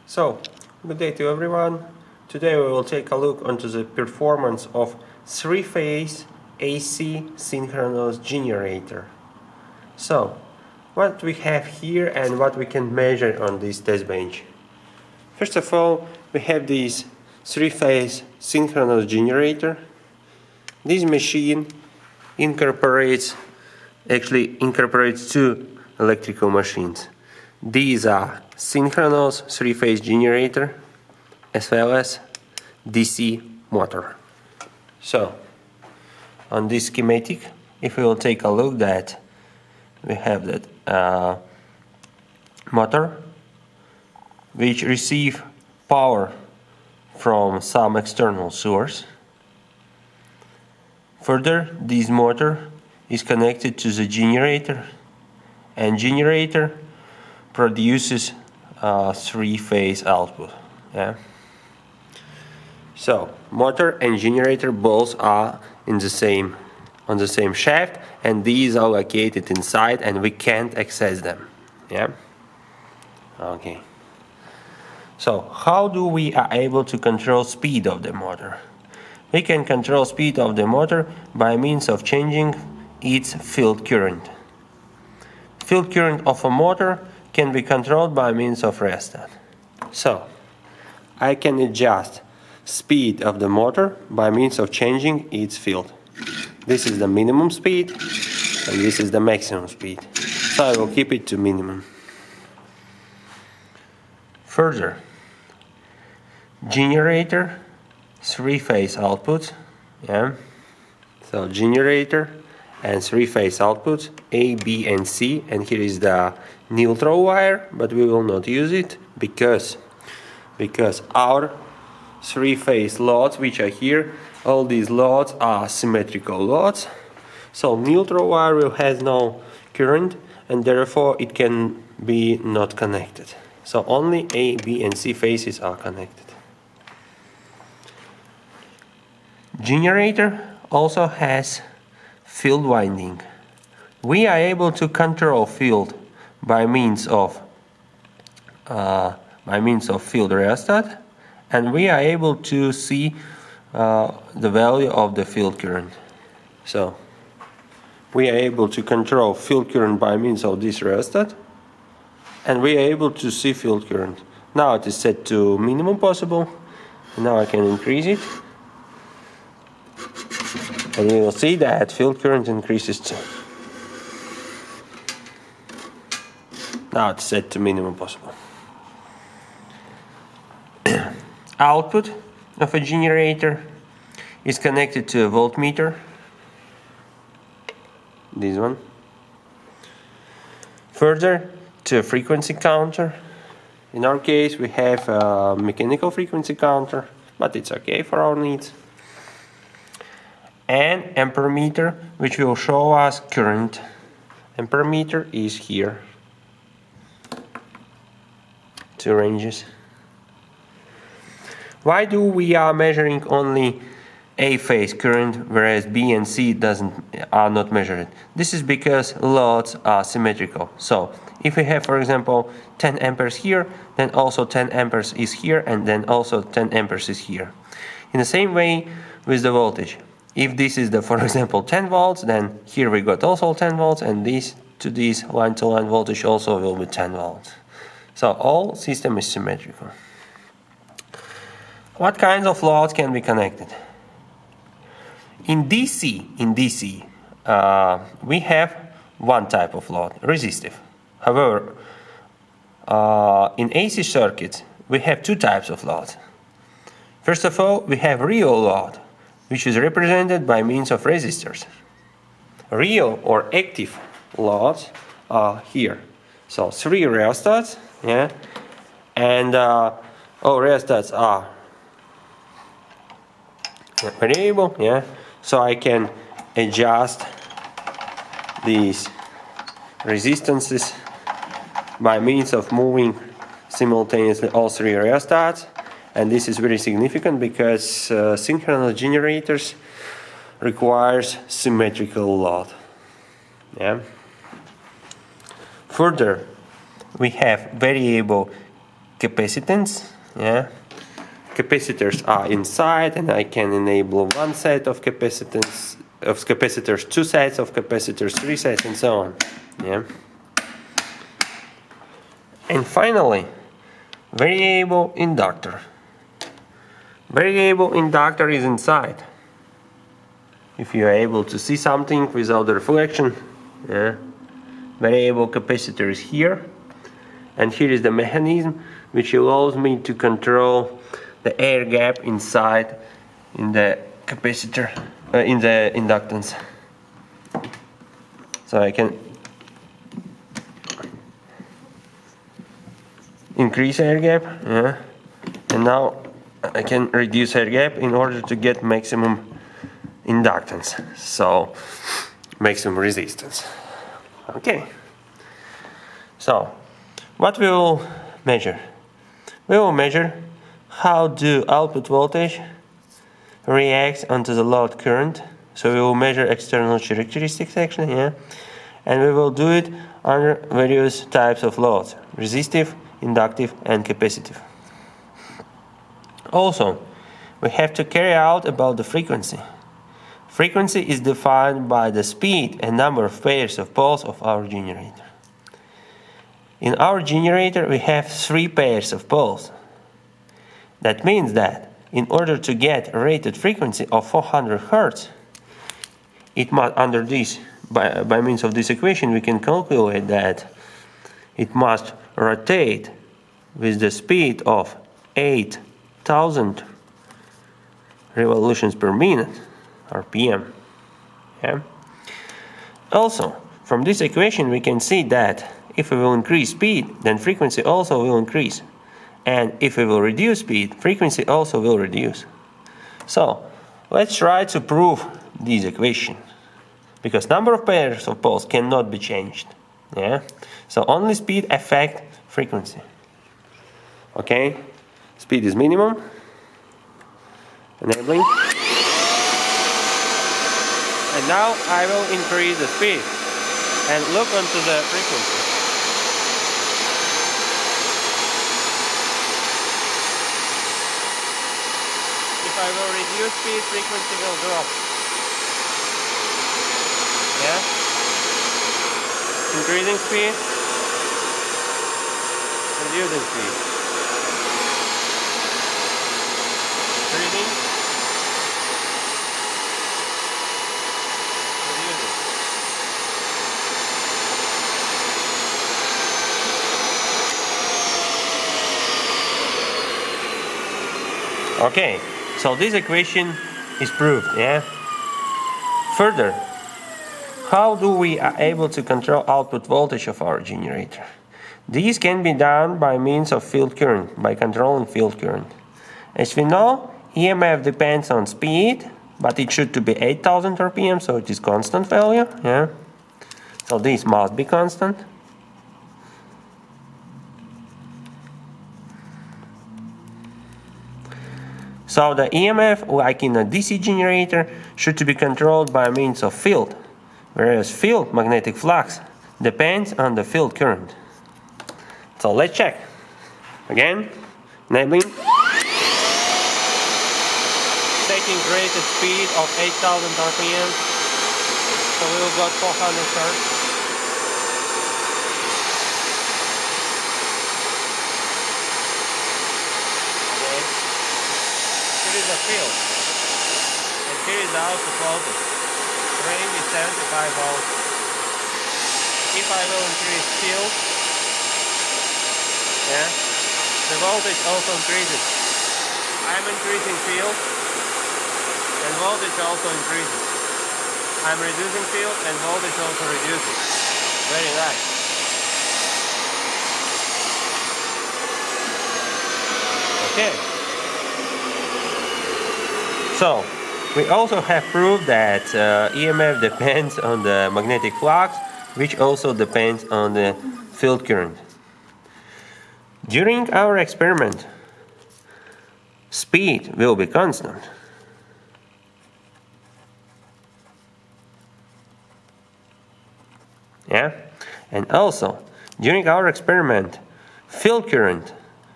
So, good day to everyone. Today we will take a look onto the performance of three-phase AC synchronous generator. So, what we have here and what we can measure on this test bench. First of all, we have this three-phase synchronous generator. This machine incorporates two electrical machines. These are synchronous three-phase generator as well as DC motor. So on this schematic, if we will take a look, that we have that motor which receive power from some external source. Further, this motor is connected to the generator, and generator produces three-phase output. Yeah. So motor and generator both are on the same shaft, and these are located inside, and we can't access them. Yeah. Okay. So how do we are able to control speed of the motor? We can control speed of the motor by means of changing its field current. Field current of a motor can be controlled by means of rheostat. So I can adjust speed of the motor by means of changing its field. This is the minimum speed and this is the maximum speed. So I will keep it to minimum. Further, generator three-phase output. Yeah. So generator and three-phase outputs A, B and C, and here is the neutral wire, but we will not use it because our three-phase loads which are here, all these loads are symmetrical loads, so neutral wire will have no current and therefore it can be not connected. So only A, B and C phases are connected. Generator also has field winding. We are able to control field by means of field rheostat, and we are able to see the value of the field current. So we are able to control field current by means of this rheostat, and we are able to see field current. Now it is set to minimum possible. Now I can increase it, and you will see that field current increases too. Now it's set to minimum possible. Output of a generator is connected to a voltmeter. This one. Further, to a frequency counter. In our case, we have a mechanical frequency counter, but it's okay for our needs. And ampermeter, which will show us current. Ampermeter is here. Two ranges. Why do we are measuring only A phase current, whereas B and C are not measured? This is because loads are symmetrical. So if we have, for example, 10 amperes here, then also 10 amperes is here, and then also 10 amperes is here. In the same way with the voltage. If this is the, for example, 10 volts, then here we got also 10 volts, and this to this line-to-line voltage also will be 10 volts. So all system is symmetrical. What kinds of loads can be connected? In DC, we have one type of load, resistive. However, in AC circuits, we have two types of loads. First of all, we have real load, which is represented by means of resistors. Real or active loads are here. So three rheostats, yeah, and all rheostats are variable, yeah. So I can adjust these resistances by means of moving simultaneously all three rheostats. And this is very significant because synchronous generators requires symmetrical load. Yeah. Further, we have variable capacitance. Yeah, capacitors are inside, and I can enable one set of capacitors, two sets of capacitors, three sets, and so on. Yeah. And finally, variable inductor. Variable inductor is inside. If you are able to see something without the reflection, yeah. Variable capacitor is here, and here is the mechanism which allows me to control the air gap inside in the capacitor, in the inductance. So I can increase air gap, yeah, and now I can reduce air gap in order to get maximum inductance, so maximum resistance. Okay, so what we will measure? We will measure how do output voltage reacts onto the load current. So we will measure external characteristics actually, yeah, and we will do it under various types of loads: resistive, inductive, and capacitive. Also, we have to carry out about the frequency. Frequency is defined by the speed and number of pairs of poles of our generator. In our generator we have 3 pairs of poles. That means that in order to get a rated frequency of 400 Hz, it must, under this, by means of this equation, we can calculate that it must rotate with the speed of 8,000 revolutions per minute, RPM. Yeah. Also, from this equation we can see that if we will increase speed, then frequency also will increase. And if we will reduce speed, frequency also will reduce. So, let's try to prove this equation. Because number of pairs of poles cannot be changed. Yeah? So only speed affects frequency. Okay? Speed is minimum. Enabling. And now I will increase the speed. And look onto the frequency. If I will reduce speed, frequency will drop. Yeah? Increasing speed, reducing speed. Increasing, reducing. Okay, so this equation is proved, yeah? Further, how do we are able to control output voltage of our generator? This can be done by means of field current, by controlling field current. As we know, EMF depends on speed, but it should to be 8,000 RPM, so it is constant value, yeah? So this must be constant. So the EMF, like in a DC generator, should to be controlled by means of field, whereas field magnetic flux depends on the field current. So let's check. Again, enabling. Taking rated speed of 8,000 RPM. So we will got 400 Hz. Here is the field, and here is the output voltage. Range is 75 volts. If I will increase field, yeah, the voltage also increases. I'm increasing field, and voltage also increases. I'm reducing field, and voltage also reduces. Very nice. Okay. So, we also have proved that EMF depends on the magnetic flux, which also depends on the field current. During our experiment, speed will be constant. Yeah? And also, during our experiment, field current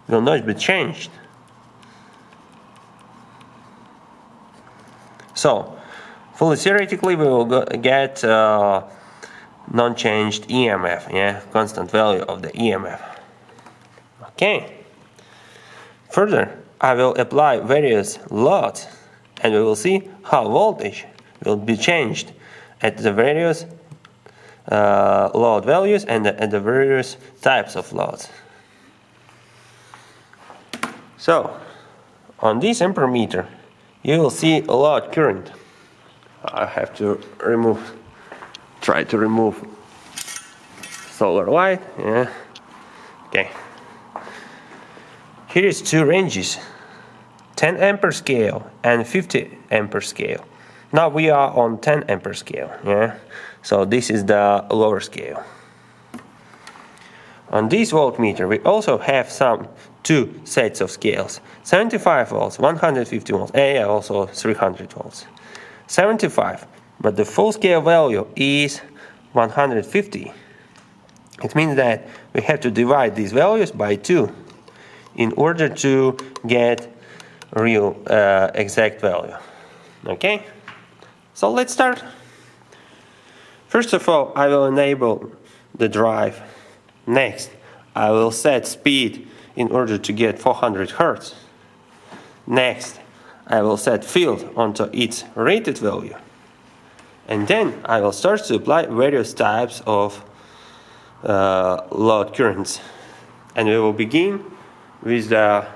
will not be changed. So, fully theoretically, we will get non-changed EMF, yeah, constant value of the EMF. Okay. Further, I will apply various loads, and we will see how voltage will be changed at the various load values and at the various types of loads. So, on this ampermeter, you will see a load current. I have to try to remove solar light. Yeah. Okay. Here is two ranges, 10 ampere scale and 50 ampere scale. Now we are on 10 ampere scale. Yeah. So this is the lower scale. On this voltmeter, we also have two sets of scales: 75 volts, 150 volts, and also 300 volts. 75, but the full scale value is 150. It means that we have to divide these values by 2 in order to get real exact value. Okay? So let's start. First of all, I will enable the drive. Next, I will set speed in order to get 400 Hz. Next, I will set field onto its rated value. And then I will start to apply various types of load currents. And we will begin with the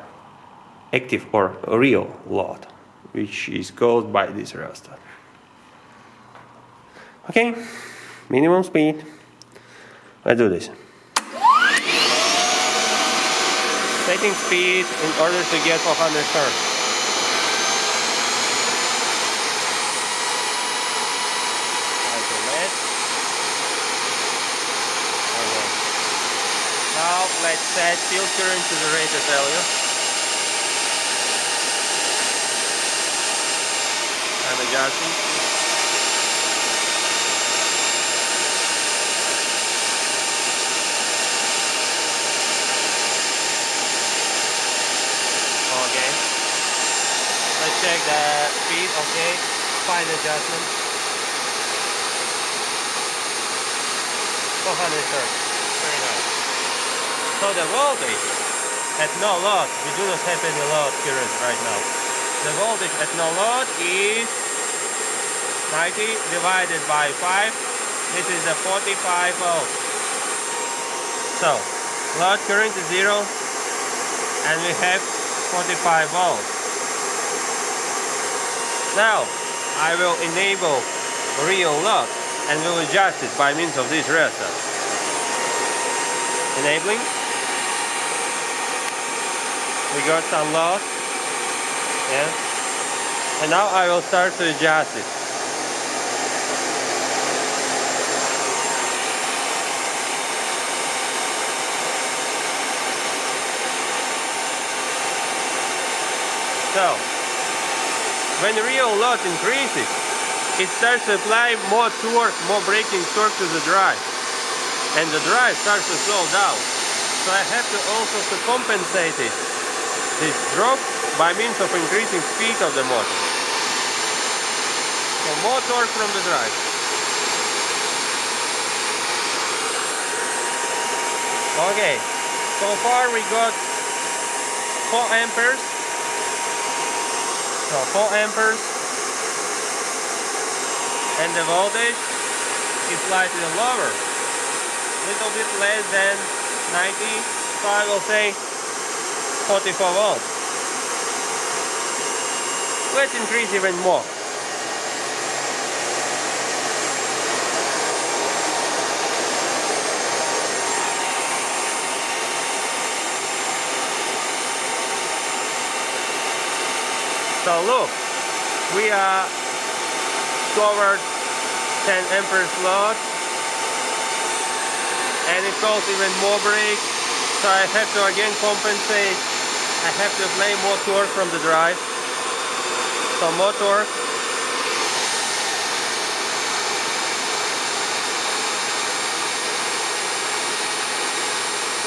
active or real load, which is caused by this resistor. Okay, minimum speed. Let's do this. Setting speed in order to get 400 Hz. Now let's set field current to the rated value. I'm adjusting. Okay. Let's check the speed. Okay. Fine adjustment. 400 Hz. Very nice. So the voltage at no load, we do not have any load current right now. The voltage at no load is 90 divided by 5. This is a 45 volts. So load current is 0 and we have 45 volts. Now I will enable real load and will adjust it by means of this resistor. Enabling. We got some load, yeah, and now I will start to adjust it. So, when the real load increases, it starts to apply more torque, more braking torque to the drive, and the drive starts to slow down. So I have to also compensate it. This drop by means of increasing speed of the motor. So more torque from the drive. Okay, so far we got 4 amperes. So 4 amperes. And the voltage is slightly lower. Little bit less than 90. So I will say 44 volts. Let's increase even more. So look, we are covered 10 amperes load and it calls even more brake, so I have to again compensate. I have to apply more torque from the drive. So more torque.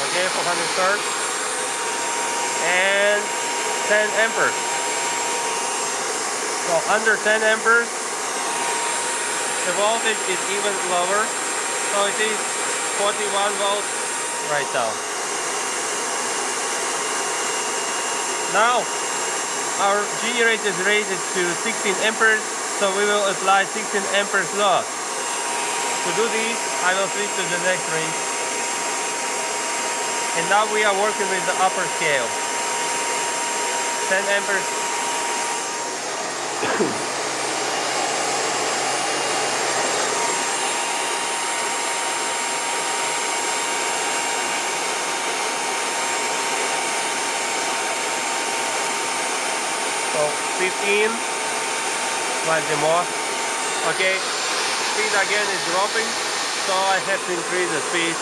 Okay, 400 Hz. 10 amperes. So under 10 amperes, the voltage is even lower. So it is 41 volts right now. Now our generator is rated to 16 amperes, so we will apply 16 amperes load. To do this, I will switch to the next range. And now we are working with the upper scale. 10 amperes. So 15, slightly more. Okay, speed again is dropping, so I have to increase the speed.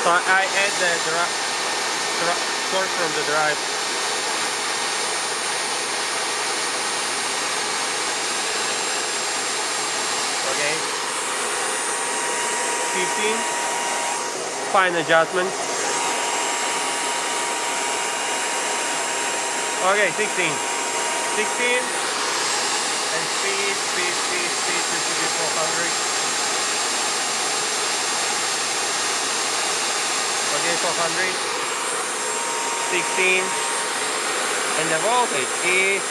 So I add the torque from the drive. Okay, 15, fine adjustment. Okay, 16, and speed to be 400. Okay, 400, 16, and the voltage is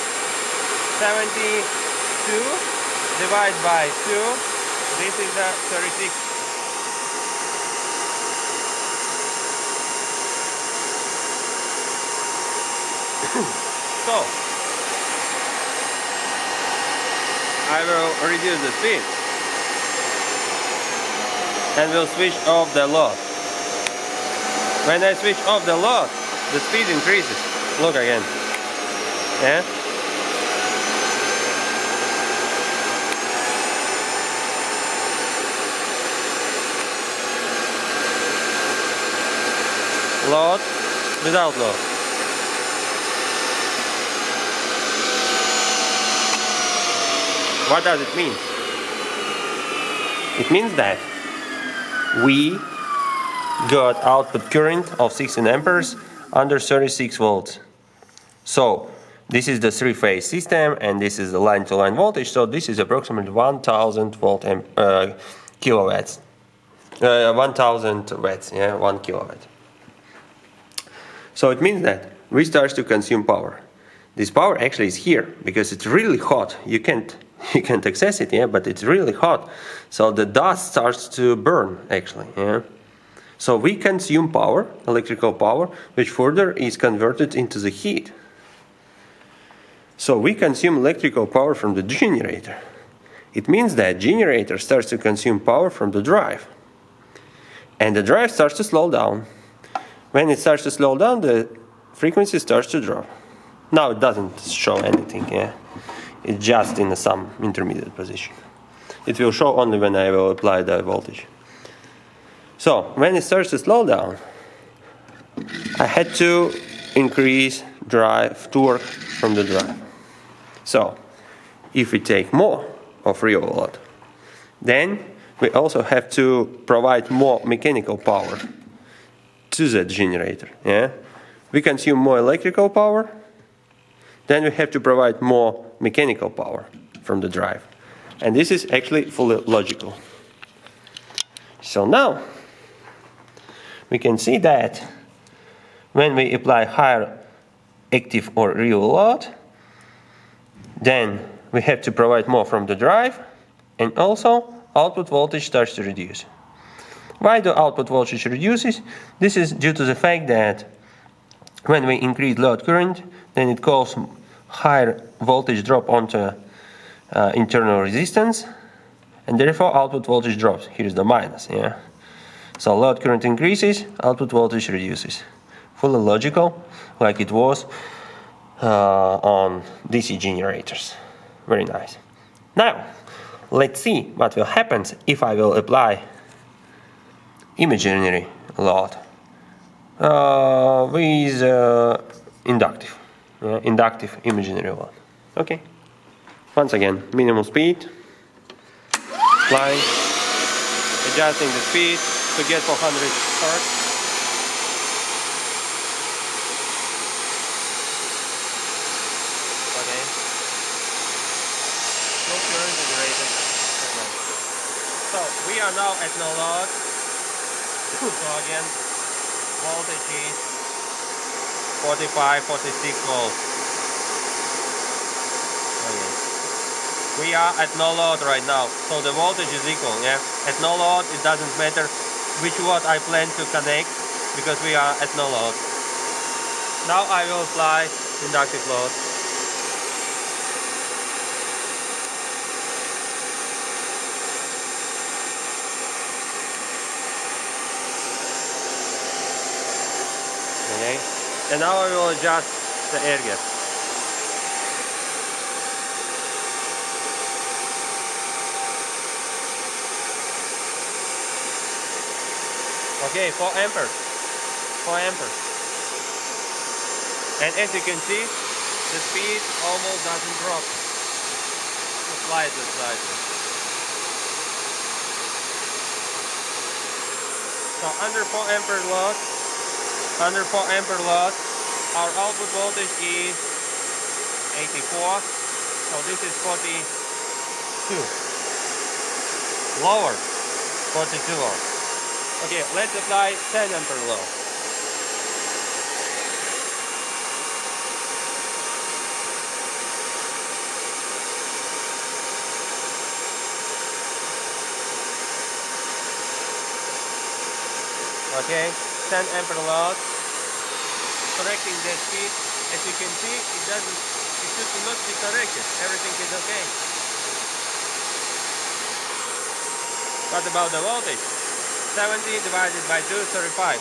72 divided by 2. This is the 36. So I will reduce the speed and will switch off the load. When I switch off the load, the speed increases. Look again. Yeah? Load without load. What does it mean? It means that we got output current of 16 amperes under 36 volts. So this is the three-phase system and this is the line-to-line voltage, so this is approximately 1000 volt kilowatts. 1000 watts, yeah, 1 kilowatt. So it means that we start to consume power. This power actually is here because it's really hot. You can't access it, yeah, but it's really hot. So the dust starts to burn actually, yeah. So we consume power, electrical power, which further is converted into the heat. So we consume electrical power from the generator. It means that generator starts to consume power from the drive. And the drive starts to slow down. When it starts to slow down, the frequency starts to drop. Now it doesn't show anything, yeah. It's just in some intermediate position. It will show only when I will apply the voltage. So when it starts to slow down, I had to increase drive torque from the drive. So if we take more of real load, then we also have to provide more mechanical power to the generator. Yeah? We consume more electrical power, then we have to provide more mechanical power from the drive. And this is actually fully logical. So now we can see that when we apply higher active or real load, then we have to provide more from the drive, and also output voltage starts to reduce. Why the output voltage reduces? This is due to the fact that when we increase load current, then it causes higher voltage drop onto internal resistance, and therefore output voltage drops. Here is the minus, yeah. So load current increases, output voltage reduces. Fully logical, like it was on DC generators. Very nice. Now, let's see what will happen if I will apply imaginary load with inductive. Inductive imaginary load. Okay. Once again, minimum speed, flying, adjusting the speed to get 400 Hz. So we are now at no load. So again, voltage is 45, 46 volts. Okay. We are at no load right now, so the voltage is equal. Yeah. At no load, it doesn't matter which watt I plan to connect because we are at no load. Now I will apply inductive load. Okay, and now I will adjust the air gap. Okay, 4 amperes. 4 amperes. And as you can see, the speed almost doesn't drop. Slightly. So under 4 ampere load, our output voltage is 84. So this is 42. Lower. 42 lower. Okay, let's apply 10 ampere load. Okay, 10 ampere load. Correcting the speed. As you can see, it should not be corrected. Everything is okay. What about the voltage? 70 divided by 2, 35.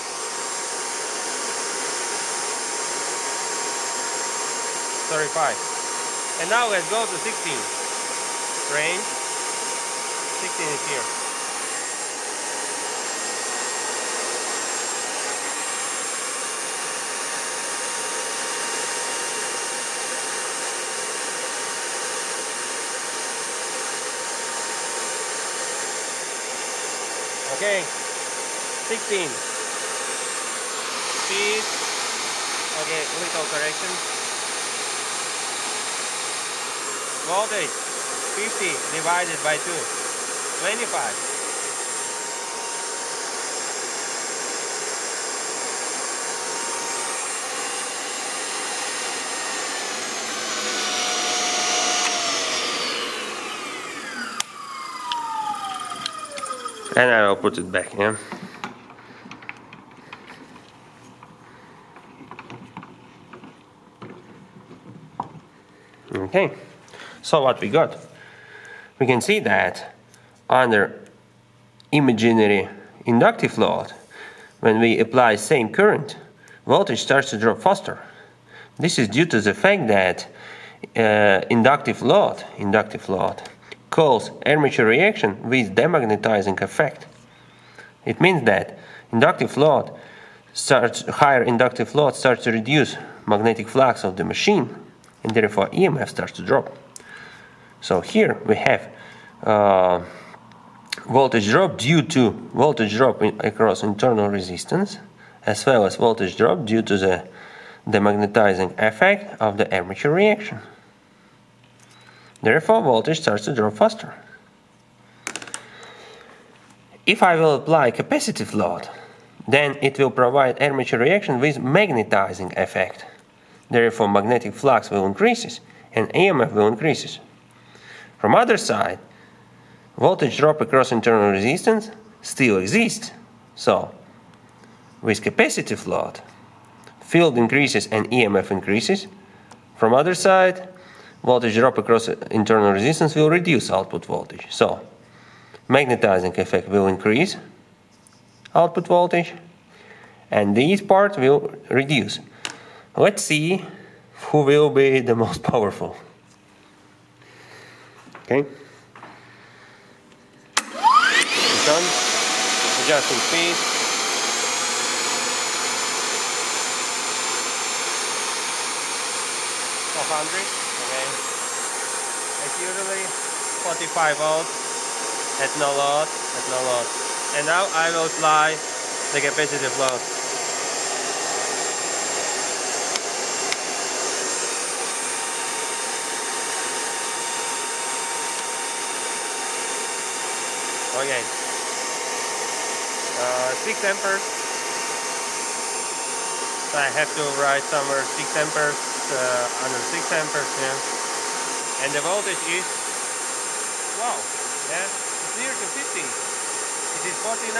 35. And now let's go to 16. Range. 16 is here. Okay, 16. Speed. Okay, little correction. Voltage, 50 divided by 2, 25. And I will put it back, yeah. Okay, so what we got? We can see that under imaginary inductive load, when we apply same current, voltage starts to drop faster. This is due to the fact that inductive load causes armature reaction with demagnetizing effect. It means that higher inductive load starts to reduce magnetic flux of the machine, and therefore EMF starts to drop. So here we have voltage drop due to voltage drop across internal resistance, as well as voltage drop due to the demagnetizing effect of the armature reaction. Therefore, voltage starts to drop faster. If I will apply capacitive load, then it will provide armature reaction with magnetizing effect. Therefore, magnetic flux will increase and EMF will increase. From other side, voltage drop across internal resistance still exists. So, with capacitive load, field increases and EMF increases. From other side, voltage drop across internal resistance will reduce output voltage. So, magnetizing effect will increase output voltage, and these parts will reduce. Let's see who will be the most powerful. Okay. It's done. Adjusting speed. Okay. As usually, 45 volts at no load. And now I will apply the capacitive load. Okay. 6 amperes. So I have to write somewhere 6 amperes under 6 amperes, yeah. And the voltage is, wow, yeah, it's near to 50. It is 49.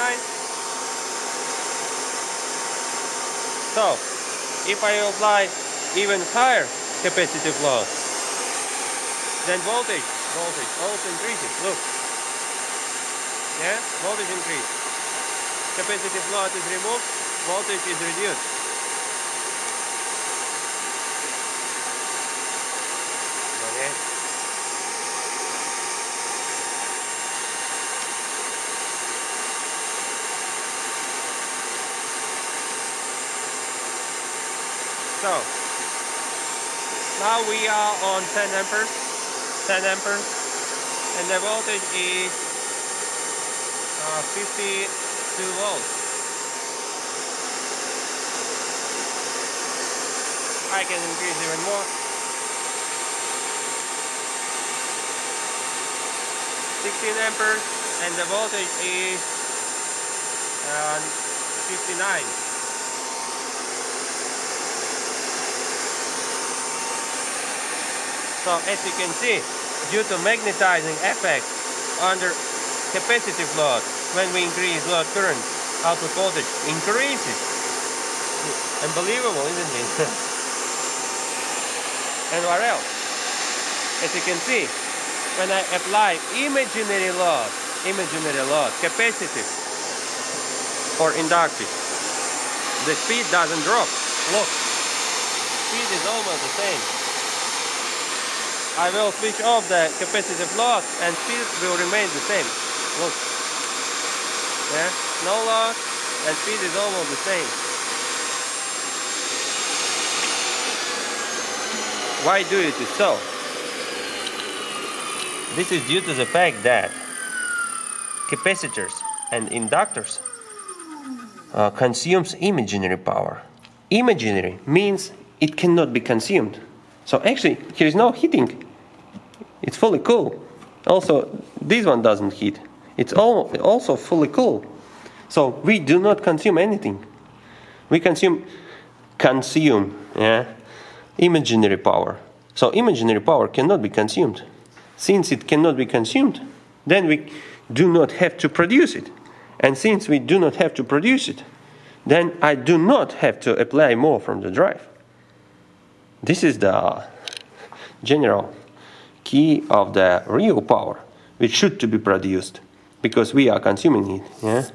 So if I apply even higher capacitive load, then voltage also increases. Look, yeah, voltage increase. Capacitive load is removed, voltage is reduced. Okay. So now we are on 10 amperes, and the voltage is 52 volts. I can increase even more. 16 amperes, and the voltage is 59. So as you can see, due to magnetizing effect under capacitive load, when we increase load current, output voltage increases. Unbelievable, isn't it? And what else? As you can see, when I apply imaginary load, capacitive or inductive, the speed doesn't drop. Look, speed is almost the same. I will switch off the capacitive load and speed will remain the same. Look, yeah, no load and speed is almost the same. Why do it is so? This is due to the fact that capacitors and inductors consumes imaginary power. Imaginary means it cannot be consumed. So actually, here is no heating. It's fully cool. Also, this one doesn't heat. It's also fully cool. So we do not consume anything. We consume imaginary power. So imaginary power cannot be consumed. Since it cannot be consumed, then we do not have to produce it. And since we do not have to produce it, then I do not have to apply more from the drive. This is the general key of the real power, which should to be produced, because we are consuming it. Yeah?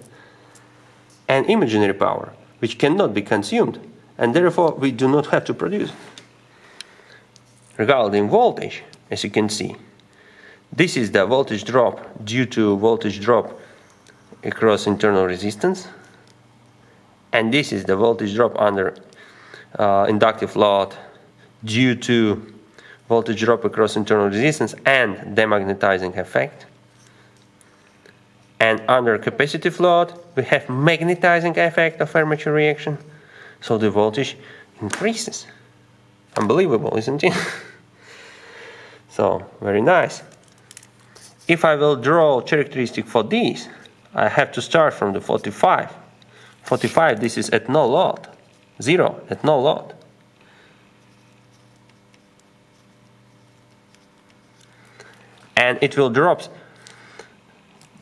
And imaginary power, which cannot be consumed, and therefore we do not have to produce it. Regarding voltage, as you can see, this is the voltage drop due to voltage drop across internal resistance, and this is the voltage drop under inductive load due to voltage drop across internal resistance and demagnetizing effect. And under capacitive load, we have magnetizing effect of armature reaction, so the voltage increases. Unbelievable, isn't it? So, very nice. If I will draw characteristic for these, I have to start from the 45. 45, this is at no load. 0 at no load. And it will drop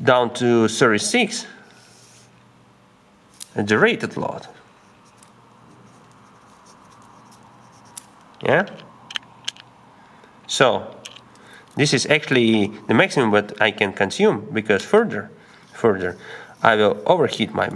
down to 36 at the rated load. Yeah? So, this is actually the maximum what I can consume, because further I will overheat my